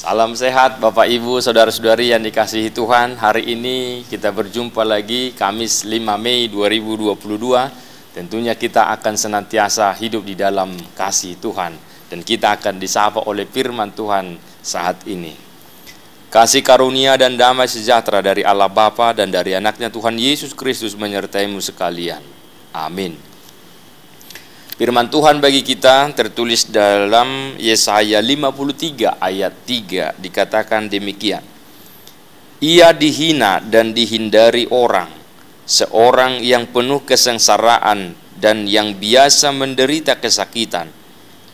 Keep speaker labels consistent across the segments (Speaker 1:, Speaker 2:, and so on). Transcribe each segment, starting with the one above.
Speaker 1: Salam sehat Bapak Ibu, Saudara-saudari yang dikasihi Tuhan. Hari ini kita berjumpa lagi Kamis 5 Mei 2022. Tentunya kita akan senantiasa hidup di dalam kasih Tuhan, dan kita akan disapa oleh firman Tuhan saat ini. Kasih karunia dan damai sejahtera dari Allah Bapa dan dari anaknya Tuhan Yesus Kristus menyertaimu sekalian. Amin. Firman Tuhan bagi kita tertulis dalam Yesaya 53 ayat 3, dikatakan demikian. Ia dihina dan dihindari orang, seorang yang penuh kesengsaraan dan yang biasa menderita kesakitan.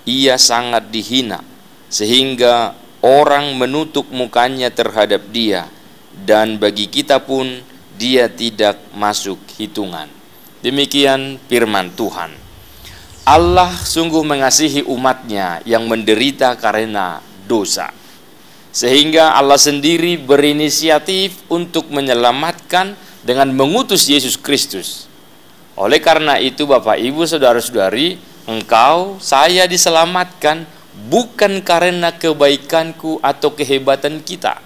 Speaker 1: Ia sangat dihina sehingga orang menutup mukanya terhadap dia, dan bagi kita pun dia tidak masuk hitungan. Demikian firman Tuhan. Allah sungguh mengasihi umatnya yang menderita karena dosa, sehingga Allah sendiri berinisiatif untuk menyelamatkan dengan mengutus Yesus Kristus. Oleh karena itu Bapak Ibu Saudara-saudari, engkau, saya diselamatkan bukan karena kebaikanku atau kehebatan kita,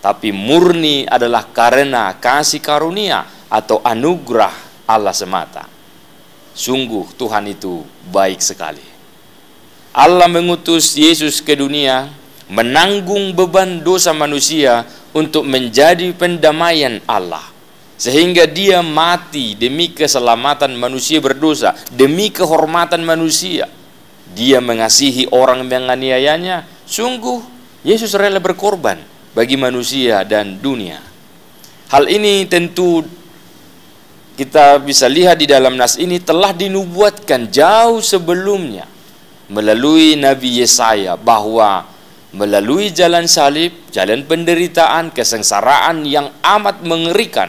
Speaker 1: tapi murni adalah karena kasih karunia atau anugerah Allah semata. Sungguh Tuhan itu baik sekali. Allah mengutus Yesus ke dunia menanggung beban dosa manusia untuk menjadi pendamaian Allah, sehingga dia mati demi keselamatan manusia berdosa, demi kehormatan manusia. Dia mengasihi orang yang menganiayanya. Sungguh Yesus rela berkorban bagi manusia dan dunia. Hal ini tentu kita bisa lihat di dalam nas ini telah dinubuatkan jauh sebelumnya melalui Nabi Yesaya, bahwa melalui jalan salib, jalan penderitaan, kesengsaraan yang amat mengerikan,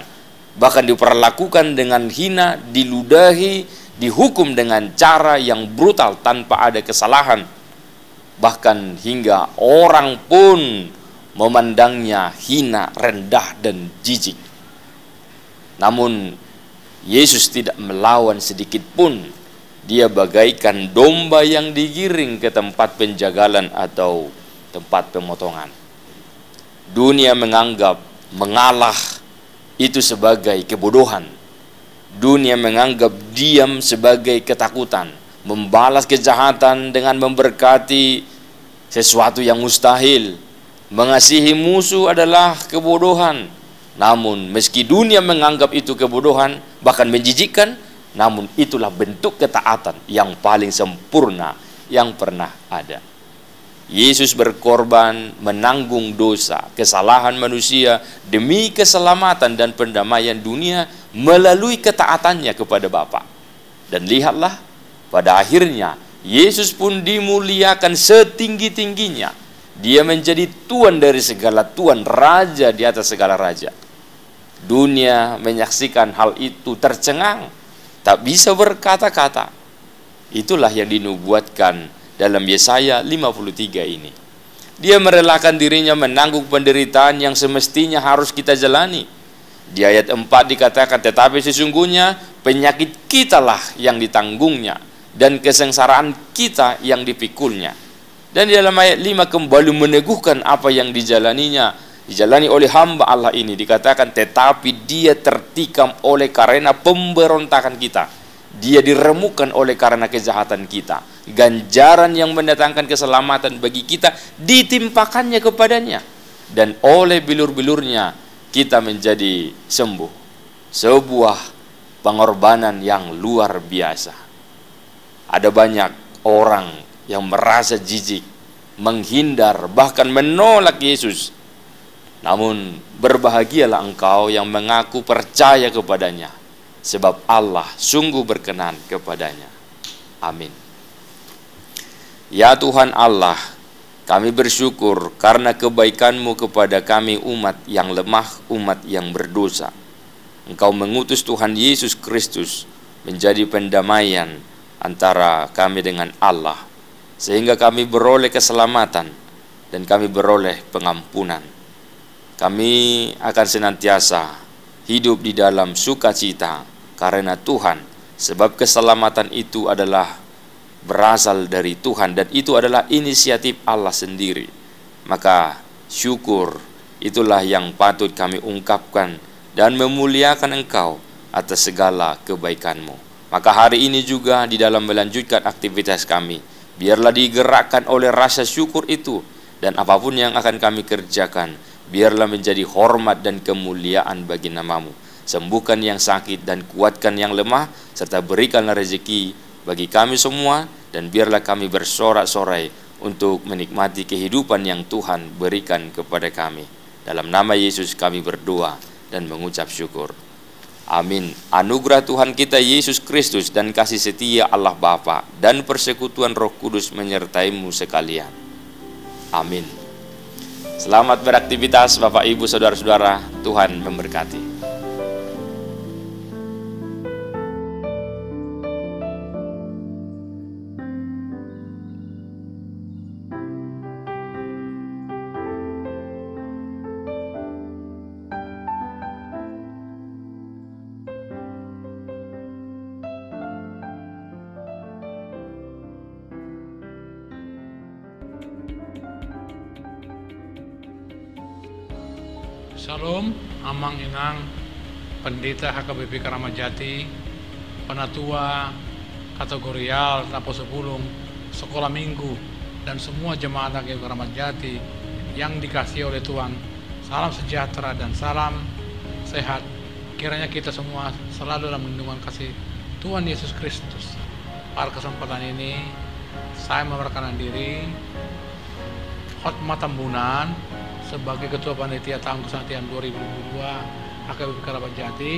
Speaker 1: bahkan diperlakukan dengan hina, diludahi, dihukum dengan cara yang brutal tanpa ada kesalahan, bahkan hingga orang pun memandangnya hina, rendah, dan jijik. Namun Yesus tidak melawan sedikit pun. Dia bagaikan domba yang digiring ke tempat penjagalan atau tempat pemotongan. Dunia menganggap mengalah itu sebagai kebodohan. Dunia menganggap diam sebagai ketakutan. Membalas kejahatan dengan memberkati sesuatu yang mustahil. Mengasihi musuh adalah kebodohan. Namun meski dunia menganggap itu kebodohan, bahkan menjijikkan, namun itulah bentuk ketaatan yang paling sempurna yang pernah ada. Yesus berkorban menanggung dosa, kesalahan manusia demi keselamatan dan pendamaian dunia melalui ketaatannya kepada Bapa. Dan lihatlah, pada akhirnya Yesus pun dimuliakan setinggi-tingginya. Dia menjadi Tuhan dari segala Tuhan, Raja di atas segala raja. Dunia menyaksikan hal itu tercengang, tak bisa berkata-kata. Itulah yang dinubuatkan dalam Yesaya 53 ini. Dia merelakan dirinya menanggung penderitaan yang semestinya harus kita jalani. Di ayat 4 dikatakan, tetapi sesungguhnya penyakit kitalah yang ditanggungnya, dan kesengsaraan kita yang dipikulnya. Dan di dalam ayat 5 kembali meneguhkan apa yang dijalani oleh hamba Allah ini. Dikatakan, tetapi dia tertikam oleh karena pemberontakan kita, dia diremukkan oleh karena kejahatan kita. Ganjaran yang mendatangkan keselamatan bagi kita ditimpakannya kepadanya, dan oleh bilur-bilurnya kita menjadi sembuh. Sebuah pengorbanan yang luar biasa. Ada banyak orang yang merasa jijik, menghindar, bahkan menolak Yesus. Namun berbahagialah engkau yang mengaku percaya kepadanya, sebab Allah sungguh berkenan kepadanya. Amin. Ya Tuhan Allah, kami bersyukur karena kebaikan-Mu kepada kami umat yang lemah, umat yang berdosa. Engkau mengutus Tuhan Yesus Kristus menjadi pendamaian antara kami dengan Allah, sehingga kami beroleh keselamatan dan kami beroleh pengampunan. Kami akan senantiasa hidup di dalam sukacita karena Tuhan, sebab keselamatan itu adalah berasal dari Tuhan, dan itu adalah inisiatif Allah sendiri. maka syukur itulah yang patut kami ungkapkan dan memuliakan Engkau atas segala kebaikan-Mu. Maka hari ini juga di dalam melanjutkan aktivitas kami, biarlah digerakkan oleh rasa syukur itu, dan apapun yang akan kami kerjakan, biarlah menjadi hormat dan kemuliaan bagi nama-Mu. Sembuhkan yang sakit dan kuatkan yang lemah, serta berikanlah rezeki bagi kami semua, dan biarlah kami bersorak-sorai untuk menikmati kehidupan yang Tuhan berikan kepada kami. Dalam nama Yesus kami berdoa dan mengucap syukur. Amin. Anugerah Tuhan kita Yesus Kristus dan kasih setia Allah Bapa dan persekutuan Roh Kudus menyertai-mu sekalian. Amin. Selamat beraktivitas Bapak Ibu Saudara-saudara. Tuhan memberkati.
Speaker 2: Salam, Amang Inang, Pendeta HKBP Karamajati, Penatua, Kategorial, Tapo Sepulung, Sekolah Minggu, dan semua jemaat HKBP Karamajati yang dikasihi oleh Tuhan. Salam sejahtera dan salam sehat. Kiranya kita semua selalu dalam lindungan kasih Tuhan Yesus Kristus. Pada kesempatan ini, saya memperkenalkan diri Hotma Tambunan sebagai Ketua Panitia Tahun Kesehatan 2022 HKBP Karamajati.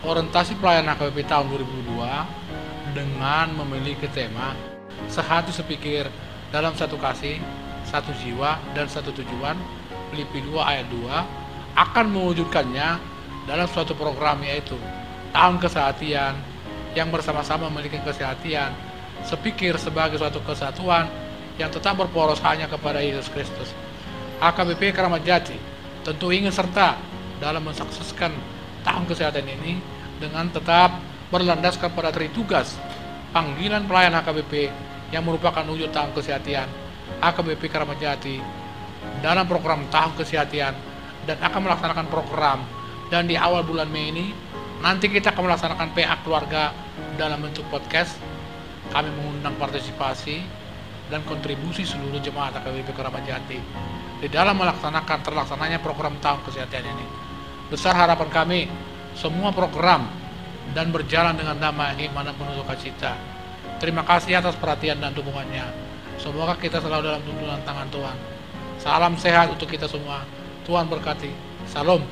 Speaker 2: Orientasi pelayanan HKBP tahun 2022 dengan memiliki tema sehati sepikir dalam satu kasih, satu jiwa, dan satu tujuan. Filipi 2 ayat 2 akan mewujudkannya dalam suatu program, yaitu Tahun Kesehatan yang bersama-sama memiliki kesehatan sepikir sebagai suatu kesatuan yang tetap berporos hanya kepada Yesus Kristus. HKBP Karamajati tentu ingin serta dalam mensukseskan tahun kesehatan ini dengan tetap berlandaskan pada tritugas panggilan pelayan HKBP yang merupakan wujud tahun kesehatan HKBP Karamajati dalam program tahun kesehatan, dan akan melaksanakan program. Dan di awal bulan Mei ini nanti kita akan melaksanakan PA keluarga dalam bentuk podcast. Kami mengundang partisipasi dan kontribusi seluruh jemaat HKBP Karamajati di dalam melaksanakan terlaksananya program tahun kesehatan ini. Besar harapan kami semua program dan berjalan dengan damai, hikmat, dan penuh sukacita. Terima kasih atas perhatian dan dukungannya. Semoga kita selalu dalam tuntunan tangan Tuhan. Salam sehat untuk kita semua. Tuhan berkati. Salam.